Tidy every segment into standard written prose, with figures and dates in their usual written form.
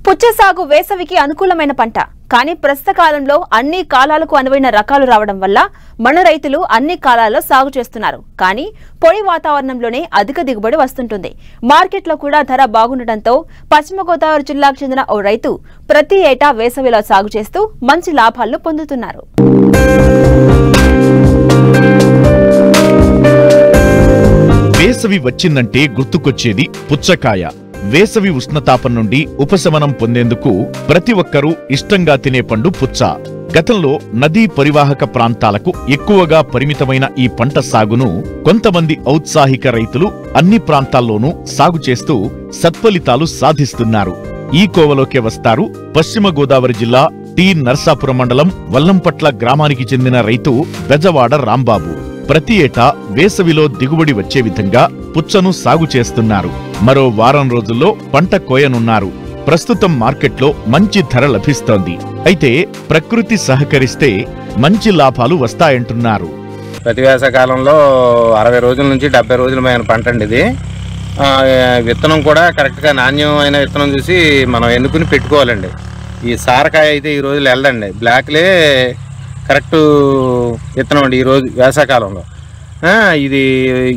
పుచ్చ సాగు వేసవికి అనుకూలమైన పంట. కానీ ప్రస్తుత కాలంలో అన్ని కాలాలకు అనువైన రకాలు రావడం వల్ల మన రైతులు అన్ని కాలాల్లో సాగు చేస్తున్నారు. కానీ పొడి వాతావరణంలోనే అధిక దిగుబడి వస్తుంటుంది. మార్కెట్లో కూడా ధర బాగుండటంతో పశ్చిమ గోదావరి జిల్లాకు చెందిన ఓ రైతు ప్రతి ఏటా వేసవిలో సాగు చేస్తూ మంచి లాభాలను పొందుతున్నారు. వేసవి వచ్చిందంటే గుర్తుకొచ్చేది పుచ్చకాయ. వేసవి ఉష్ణతాపం నుండి ఉపశమనం పొందేందుకు ప్రతి ఒక్కరూ ఇష్టంగా తినే పండు పుచ్చ. గతంలో నదీ పరివాహక ప్రాంతాలకు ఎక్కువగా పరిమితమైన ఈ పంట సాగును కొంతమంది ఔత్సాహిక రైతులు అన్ని ప్రాంతాల్లోనూ సాగు చేస్తూ సత్ఫలితాలు సాధిస్తున్నారు. ఈ కోవలోకే వస్తారు పశ్చిమ గోదావరి జిల్లా టి నర్సాపురం మండలం వల్లంపట్ల గ్రామానికి చెందిన రైతు బెజవాడ రాంబాబు. ప్రతి ఏటా వేసవిలో దిగుబడి వచ్చే విధంగా పుచ్చను సాగు చేస్తున్నారు. మరో వారం రోజుల్లో పంట కోయనున్నారు. ప్రస్తుతం మార్కెట్లో మంచి ధర లభిస్తోంది. అయితే ప్రకృతి సహకరిస్తే మంచి లాభాలు వస్తాయంటున్నారు. ప్రతి వేసవకాలంలో 60 రోజుల నుంచి 70 రోజులమైన పంట అండి ఇది. విత్తనం కూడా కరెక్ట్గా నాణ్యమైన విత్తనం చూసి మనం ఎన్నుకుని పెట్టుకోవాలండి. ఈ సారకాయ అయితే ఈ రోజులు వెళ్ళదండి. బ్లాక్లే కరెక్ట్ విత్తనం అండి ఈరోజు వేసవకాలంలో. ఇది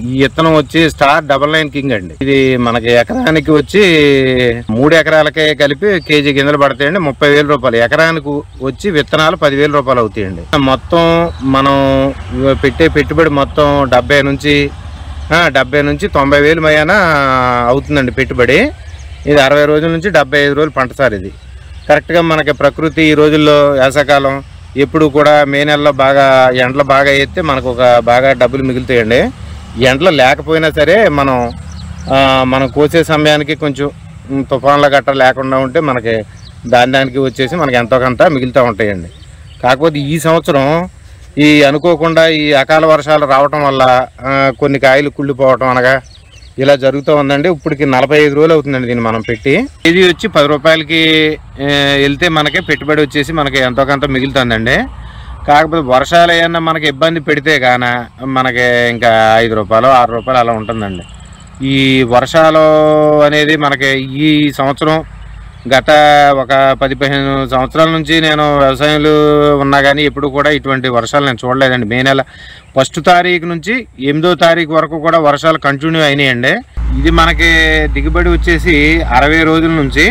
ఈ విత్తనం వచ్చి స్టార్ 99 కింగ్ అండి. ఇది మనకి ఎకరానికి వచ్చి 3 ఎకరాలకే కలిపి కేజీ గింజలు పడతాయండి. 30,000 రూపాయలు. ఎకరానికి వచ్చి విత్తనాలు 10,000 రూపాయలు అవుతాయండి. మొత్తం మనం పెట్టే పెట్టుబడి మొత్తం 70 నుంచి 90,000 మయాన అవుతుందండి పెట్టుబడి. ఇది 60 రోజుల నుంచి 75 రోజులు పంట సార్. ఇది కరెక్ట్గా మనకి ప్రకృతి ఈ రోజుల్లో వేసవకాలం ఎప్పుడు కూడా మే నెలలో బాగా ఎండలు బాగా వేస్తే మనకు ఒక బాగా డబ్బులు మిగులుతాయండి. ఎండలు లేకపోయినా సరే మనం కోసే సమయానికి కొంచెం తుఫాన్ల గట్ట లేకుండా ఉంటే మనకి దానికి వచ్చేసి మనకి ఎంతో కొంత మిగులుతూ ఉంటాయండి. కాకపోతే ఈ సంవత్సరం ఈ అనుకోకుండా ఈ అకాల వర్షాలు రావటం వల్ల కొన్ని కాయలు కుళ్ళిపోవటం అనగా ఇలా జరుగుతూ ఉందండి. ఇప్పటికి 45 రోజులు అవుతుందండి దీన్ని మనం పెట్టి. ఇది వచ్చి 10 రూపాయలకి వెళ్తే మనకి పెట్టుబడి వచ్చేసి మనకి ఎంతో కొంత మిగులుతుందండి. కాకపోతే వర్షాలు ఏమన్నా మనకి ఇబ్బంది పెడితే కానీ మనకి ఇంకా 5 రూపాయలు 6 రూపాయలు అలా ఉంటుందండి. ఈ వర్షాలు అనేది మనకి ఈ సంవత్సరం గత ఒక 10-15 సంవత్సరాల నుంచి నేను వ్యవసాయంలో ఉన్నా కానీ ఎప్పుడు కూడా ఇటువంటి వర్షాలు నేను చూడలేదండి. మే నెల 1వ తారీఖు నుంచి 8వ తారీఖు వరకు కూడా వర్షాలు కంటిన్యూ అయినాయండి. ఇది మనకి దిగుబడి వచ్చేసి 60 రోజుల నుంచి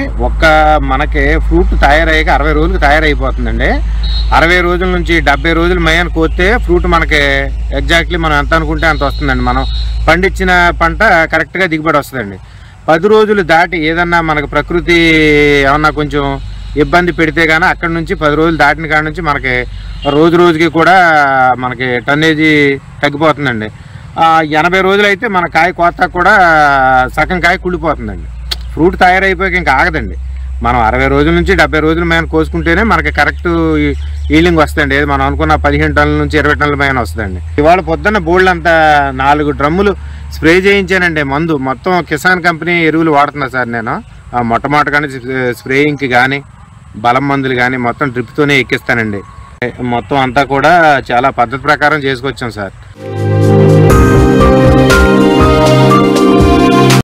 మనకి ఫ్రూట్ తయారయ్యాక 60 రోజులకు తయారైపోతుందండి. 60 రోజుల నుంచి 70 రోజులు మయాన్ని కోస్తే ఫ్రూట్ మనకి ఎగ్జాక్ట్లీ మనం ఎంత అనుకుంటే అంత వస్తుందండి. మనం పండించిన పంట కరెక్ట్గా దిగుబడి వస్తుందండి. 10 రోజులు దాటి ఏదన్నా మనకు ప్రకృతి ఏమన్నా కొంచెం ఇబ్బంది పెడితే కానీ అక్కడి నుంచి 10 రోజులు దాటిన కాడ నుంచి మనకి రోజుకి కూడా మనకి టన్నేజీ తగ్గిపోతుందండి. 80 రోజులు అయితే మన కాయ కోత కూడా సగం కాయ కుళ్ళిపోతుందండి. ఫ్రూట్ తయారైపోయాక ఇంకా ఆగదండి. మనం 60 రోజుల నుంచి 70 రోజుల మీద కోసుకుంటేనే మనకి కరెక్ట్ ఈల్డింగ్ వస్తుందండి. ఏది మనం అనుకున్న 15 టన్నుల నుంచి 20 టన్నుల పైన వస్తుందండి. ఇవాళ పొద్దున్న బోల్డ్ అంతా 4 డ్రమ్ములు స్ప్రే చేయించానండి. మందు మొత్తం కిసాన్ కంపెనీ ఎరువులు వాడుతున్నా సార్ నేను. మొట్టమొదటి కానీ స్ప్రేయింగ్కి కానీ బలం మందులు కానీ మొత్తం డ్రిప్తోనే ఎక్కిస్తానండి. మొత్తం అంతా కూడా చాలా పద్ధతి ప్రకారం చేసుకొచ్చాం సార్.